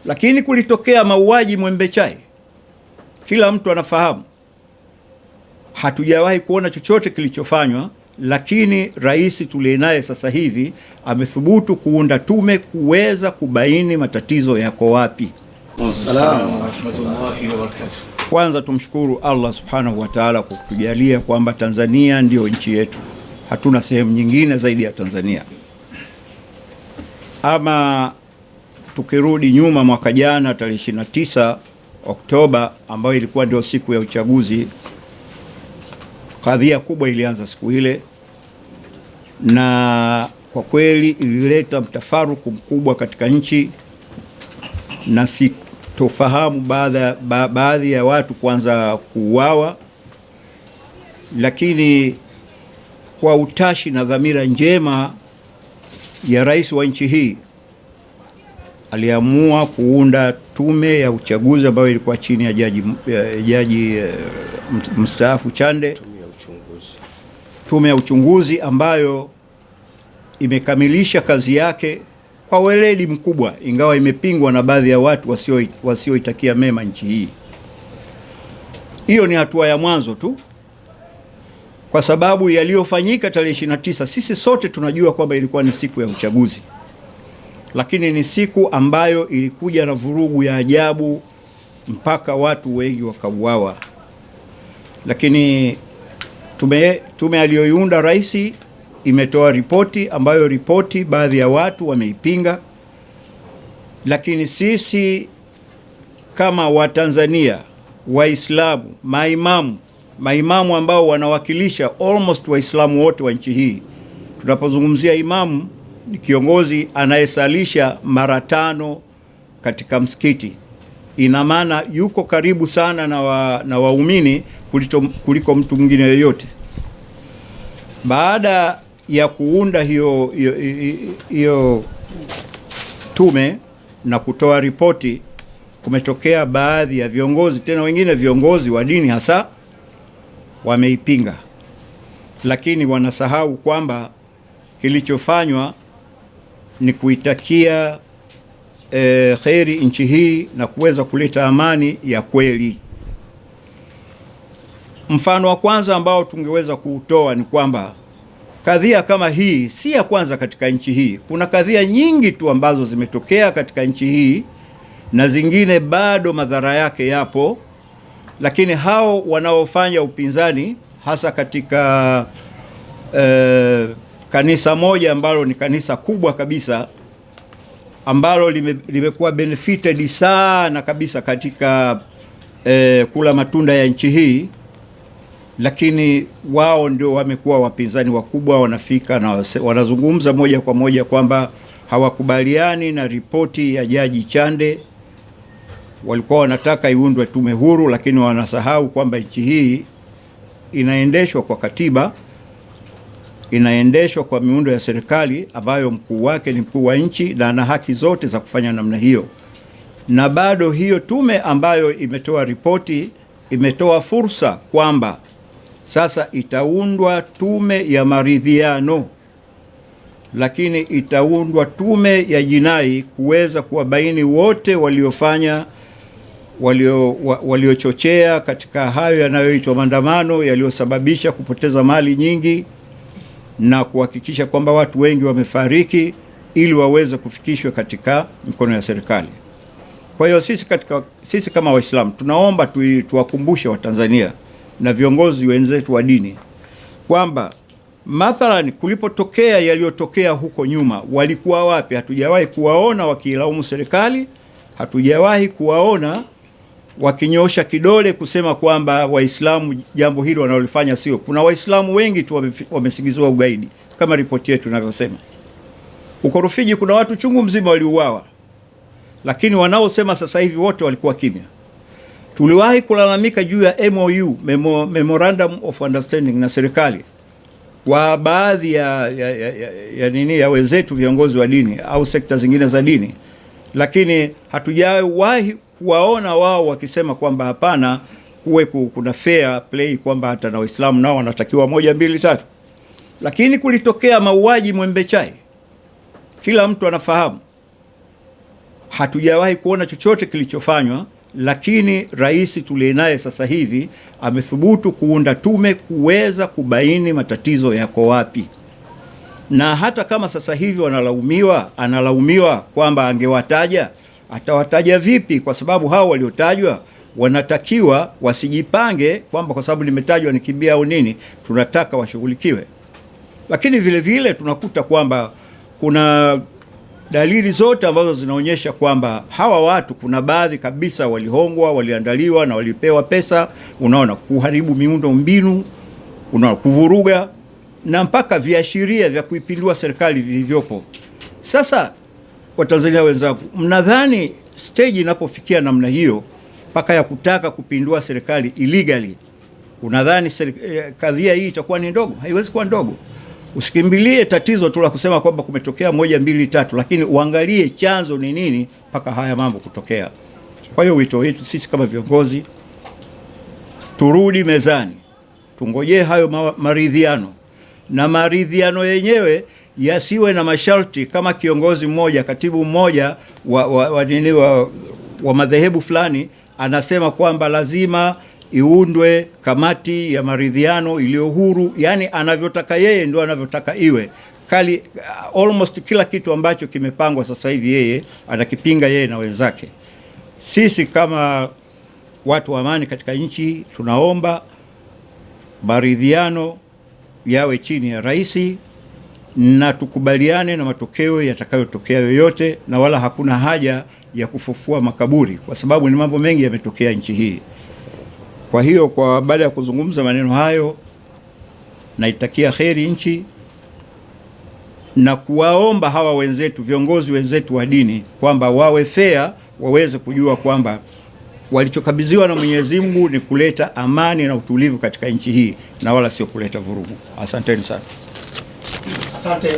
Lakini kulitokea mauaji Mwembe Chai, kila mtu anafahamu. Hatujawahi kuona chochote kilichofanywa, lakini rais tulienaye sasa hivi amethubutu kuunda tume kuweza kubaini matatizo yako wapi. Assalamu warahmatullahi wabarakatuh. Kwanza tumshukuru Allah subhanahu wa ta'ala kwa kutujalia kwamba Tanzania ndiyo nchi yetu, hatuna sehemu nyingine zaidi ya Tanzania. Ama tukirudi nyuma mwaka jana tarehe 29 Oktoba ambayo ilikuwa ndio siku ya uchaguzi, kadhia kubwa ilianza siku ile, na kwa kweli ilileta mtafaruku mkubwa katika nchi, na sitofahamu baadhi ya watu kuanza kuuawa, lakini kwa utashi na dhamira njema ya rais wa nchi hii aliamua kuunda tume ya uchaguzi ambayo ilikuwa chini ya jaji mstaafu Chande, tume ya uchunguzi ambayo imekamilisha kazi yake kwa weledi mkubwa, ingawa imepingwa na baadhi ya watu wasioitakia mema nchi hii. Hiyo ni hatua ya mwanzo tu, kwa sababu yaliyofanyika tarehe 29 sisi sote tunajua kwamba ilikuwa ni siku ya uchaguzi, lakini ni siku ambayo ilikuja na vurugu ya ajabu mpaka watu wengi wakauawa. Lakini tume aliyoiunda rais imetoa ripoti ambayo ripoti baadhi ya watu wameipinga, lakini sisi kama Watanzania, Waislamu, maimamu ambao wanawakilisha almost Waislamu wote wa nchi hii. Tunapozungumzia imamu, ni kiongozi anayesalisha mara 5 katika msikiti. Ina maana yuko karibu sana na waumini kuliko mtu mwingine yoyote. Baada ya kuunda hiyo tume na kutoa ripoti, kumetokea baadhi ya viongozi, tena wengine viongozi wa dini hasa, wameipinga, lakini wanasahau kwamba kilichofanywa ni kuitakia kheri nchi hii na kuweza kuleta amani ya kweli. Mfano wa kwanza ambao tungeweza kuutoa ni kwamba kadhia kama hii si ya kwanza katika nchi hii. Kuna kadhia nyingi tu ambazo zimetokea katika nchi hii na zingine bado madhara yake yapo, lakini hao wanaofanya upinzani hasa katika kanisa moja ambalo ni kanisa kubwa kabisa ambalo limekuwa benefited sana kabisa katika kula matunda ya nchi hii, lakini wao ndio wamekuwa wapinzani wakubwa. Wanafika na wanazungumza moja kwa moja kwamba hawakubaliani na ripoti ya Jaji Chande. Walikuwa wanataka iundwe tume huru, lakini wanasahau kwamba nchi hii inaendeshwa kwa katiba, inaendeshwa kwa miundo ya serikali ambayo mkuu wake ni mkuu wa nchi na ana haki zote za kufanya namna hiyo. Na bado hiyo tume ambayo imetoa ripoti imetoa fursa kwamba sasa itaundwa tume ya maridhiano, lakini itaundwa tume ya jinai kuweza kuwabaini wote waliochochea katika hayo yanayoitwa maandamano yaliyosababisha kupoteza mali nyingi na kuhakikisha kwamba watu wengi wamefariki, ili waweze kufikishwa katika mikono ya serikali. Kwa hiyo sisi kama Waislamu tunaomba tuwakumbushe Watanzania na viongozi wenzetu wa dini kwamba mathalan kulipotokea yaliyotokea huko nyuma, walikuwa wapi? Hatujawahi kuwaona wakilaumu serikali, hatujawahi kuwaona wakinyosha kidole kusema kwamba Waislamu jambo hilo wanalofanya sio. Kuna Waislamu wengi tu wamesingiziwa ugaidi kama ripoti yetu inavyosema. Huko Rufiji kuna watu chungu mzima waliuawa, lakini wanaosema sasa hivi wote walikuwa kimya. Tuliwahi kulalamika juu ya MOU, Memorandum of Understanding, na serikali kwa baadhi ya wenzetu viongozi wa dini au sekta zingine za dini, lakini hatujawahi kuwaona wao wakisema kwamba hapana, kuna fair play, kwamba hata na Waislamu nao wanatakiwa 1, 2, 3. Lakini kulitokea mauaji Mwembe Chai, kila mtu anafahamu. hatujawahi kuona chochote kilichofanywa, lakini rais tuliye naye sasa hivi amethubutu kuunda tume kuweza kubaini matatizo yako wapi. Na hata kama sasa hivi analaumiwa kwamba angewataja, atawataja vipi? Kwa sababu hao waliotajwa wanatakiwa wasijipange kwamba kwa sababu limetajwa nikibia au nini, tunataka washughulikiwe. Lakini vile vile tunakuta kwamba kuna dalili zote ambazo zinaonyesha kwamba hawa watu, kuna baadhi kabisa walihongwa, waliandaliwa na walipewa pesa, unaona, kuharibu miundo mbinu, unaona, kuvuruga na mpaka viashiria vya kuipindua serikali vilivyopo. Sasa Watanzania wenzangu, mnadhani stage inapofikia namna hiyo mpaka ya kutaka kupindua serikali illegally, unadhani kadhia hii itakuwa ni ndogo? Haiwezi kuwa ndogo. Usikimbilie tatizo tu la kusema kwamba kumetokea 1 2 3, lakini uangalie chanzo ni nini mpaka haya mambo kutokea. Kwa hiyo wito wetu sisi kama viongozi, turudi mezani, tungojee hayo maridhiano, na maridhiano yenyewe yasiwe na masharti kama kiongozi mmoja, katibu mmoja wa madhehebu fulani anasema kwamba lazima iundwe kamati ya maridhiano iliyo huru, yani anavyotaka yeye ndio anavyotaka iwe. Almost kila kitu ambacho kimepangwa sasa hivi yeye anakipinga, yeye na wenzake. Sisi kama watu wa amani katika nchi tunaomba maridhiano yawe chini ya rais, na tukubaliane na matokeo yatakayotokea yoyote, na wala hakuna haja ya kufufua makaburi, kwa sababu ni mambo mengi yametokea nchi hii. Kwa hiyo kwa baada ya kuzungumza maneno hayo, naitakia kheri nchi na kuwaomba hawa wenzetu, viongozi wenzetu wa dini, kwamba wawe fair, waweze kujua kwamba walichokabidhiwa na Mwenyezi Mungu ni kuleta amani na utulivu katika nchi hii na wala sio kuleta vurugu. Asanteni sana. Asante.